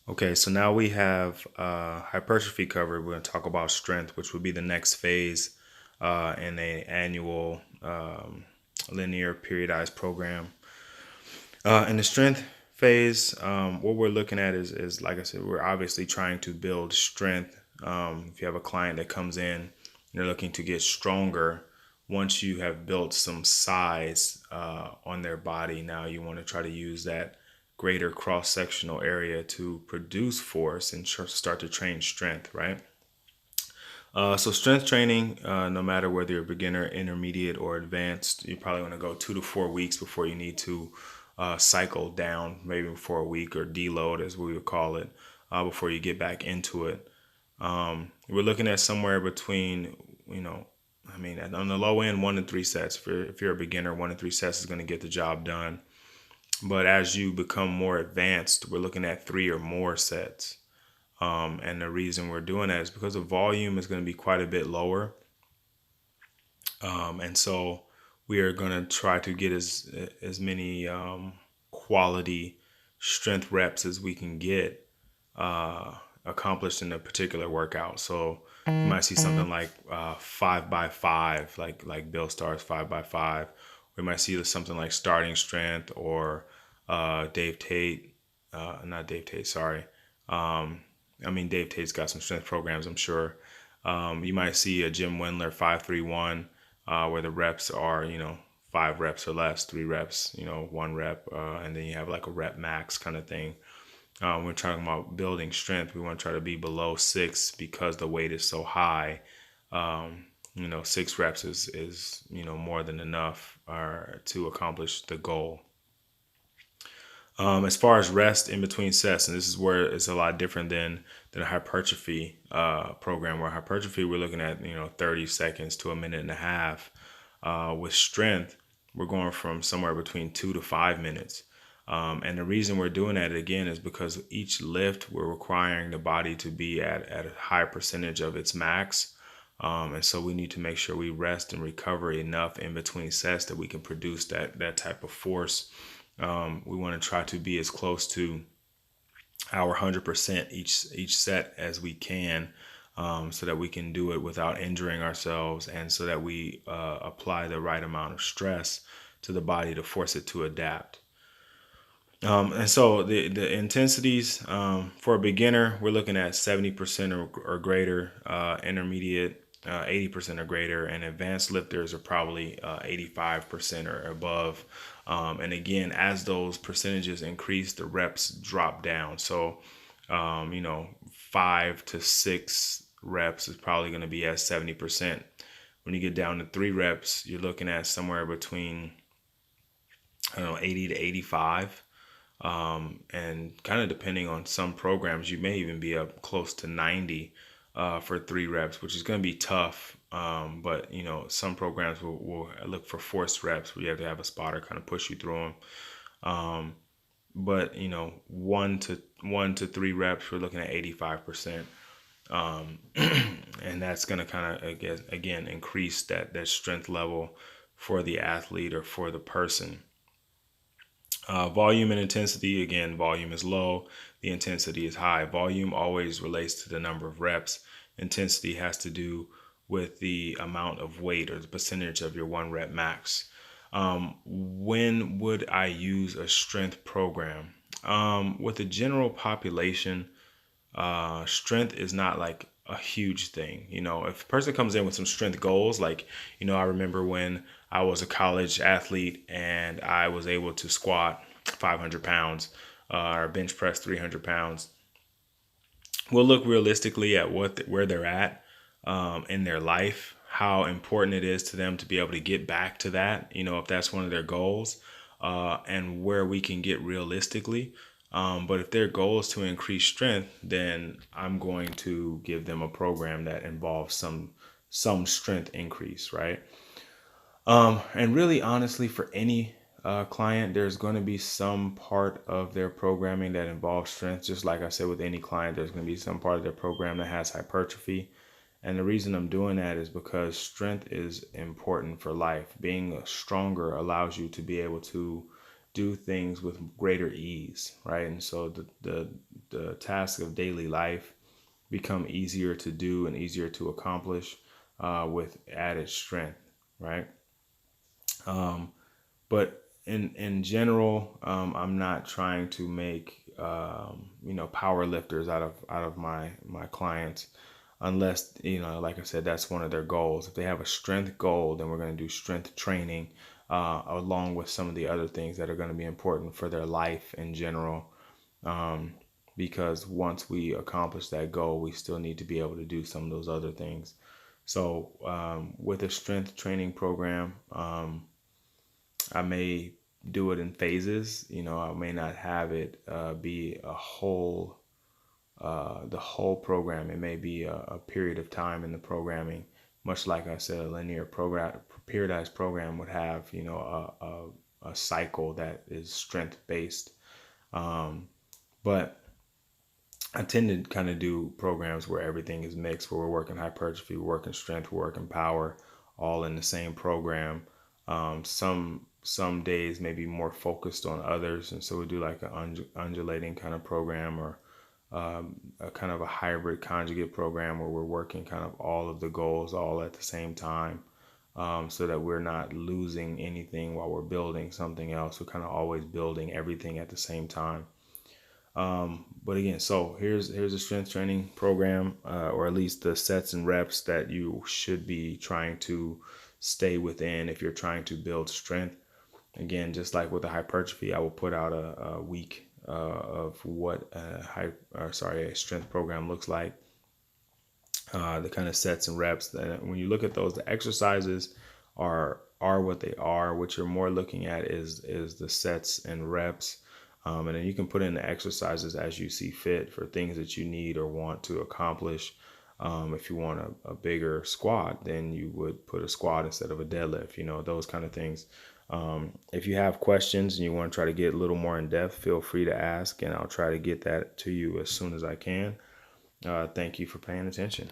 Okay, so now we have hypertrophy covered. We're going to talk about strength, which would be the next phase in a annual linear periodized program. In the strength phase, what we're looking at is like I said, we're obviously trying to build strength. If you have a client that comes in, you're looking to get stronger. Once you have built some size on their body, now you want to try to use that greater cross sectional area to produce force and start to train strength, right? So strength training, no matter whether you're beginner, intermediate, or advanced, you probably want to go 2 to 4 weeks before you need to cycle down, maybe for a week or deload, as we would call it, before you get back into it. We're looking at somewhere between, you know, I mean, on the low end, 1 to 3 sets. If you're a beginner, 1 to 3 sets is going to get the job done. But as you become more advanced, we're looking at 3 or more sets. And the reason we're doing that is because the volume is going to be quite a bit lower. And so we are going to try to get as many quality strength reps as we can get accomplished in a particular workout. So you might see something like 5 by 5, like Bill Starr's 5 by 5. We might see something like starting strength or Dave Tate, not Dave Tate, sorry. I mean, Dave Tate's got some strength programs, I'm sure. You might see a Jim Wendler 5-3-1, where the reps are, 5 reps or less, 3 reps, 1 rep, and then you have like a rep max kind of thing. We're talking about building strength. We want to try to be below 6 because the weight is so high. 6 reps is more than enough to accomplish the goal. As far as rest in between sets, and this is where it's a lot different than a hypertrophy program. Where hypertrophy we're looking at 30 seconds to a minute and a half. With strength, we're going from somewhere between 2 to 5 minutes. And the reason we're doing that again is because each lift we're requiring the body to be at a high percentage of its max. And so we need to make sure we rest and recover enough in between sets that we can produce that type of force. We want to try to be as close to our 100% each set as we can, so that we can do it without injuring ourselves, and so that we apply the right amount of stress to the body to force it to adapt. And so the intensities, for a beginner, we're looking at 70% or greater, intermediate 80% or greater, and advanced lifters are probably 85% or above. And again, as those percentages increase, the reps drop down. So, 5 to 6 reps is probably going to be at 70%. When you get down to 3 reps, you're looking at somewhere between, I don't know, 80 to 85. And kind of depending on some programs, you may even be up close to 90 for 3 reps, which is going to be tough. But some programs will look for forced reps where you have to have a spotter kind of push you through them. But 1 to 3 reps, we're looking at 85%. And that's going to kind of again increase that strength level for the athlete or for the person. Volume and intensity, again, volume is low, the intensity is high. Volume always relates to the number of reps. Intensity has to do with the amount of weight or the percentage of your 1 rep max. When would I use a strength program? With the general population, strength is not like a huge thing. If a person comes in with some strength goals, like, I remember when I was a college athlete and I was able to squat 500 pounds, or bench press 300 pounds. We'll look realistically at where they're at in their life, how important it is to them to be able to get back to that, if that's one of their goals, and where we can get realistically. But if their goal is to increase strength, then I'm going to give them a program that involves some strength increase, right? And really, honestly, for any client, there's going to be some part of their programming that involves strength. Just like I said, with any client, there's going to be some part of their program that has hypertrophy. And the reason I'm doing that is because strength is important for life. Being stronger allows you to be able to do things with greater ease, right? And so the task of daily life become easier to do and easier to accomplish with added strength, right? But in general, I'm not trying to make power lifters out of my clients, unless like I said, that's one of their goals. If they have a strength goal, then we're going to do strength training along with some of the other things that are going to be important for their life in general. Um, because once we accomplish that goal, we still need to be able to do some of those other things. So with a strength training program, I may do it in phases. I may not have it be the whole program. It may be a period of time in the programming, much like I said, a linear program, periodized program would have, a cycle that is strength based. But I tend to kind of do programs where everything is mixed, where we're working hypertrophy, we're working strength, we're working power, all in the same program. Some days may be more focused on others, and so we do like an undulating kind of program, or a kind of a hybrid conjugate program where we're working kind of all of the goals all at the same time, so that we're not losing anything while we're building something else. We're kind of always building everything at the same time. But again, so here's a strength training program, or at least the sets and reps that you should be trying to stay within if you're trying to build strength. Again, just like with the hypertrophy, I will put out a week of what a strength program looks like. The kind of sets and reps. That when you look at those, the exercises are what they are. What you're more looking at is the sets and reps. And then you can put in the exercises as you see fit for things that you need or want to accomplish. If you want a bigger squat, then you would put a squat instead of a deadlift, those kind of things. If you have questions and you want to try to get a little more in depth, feel free to ask, and I'll try to get that to you as soon as I can. Thank you for paying attention.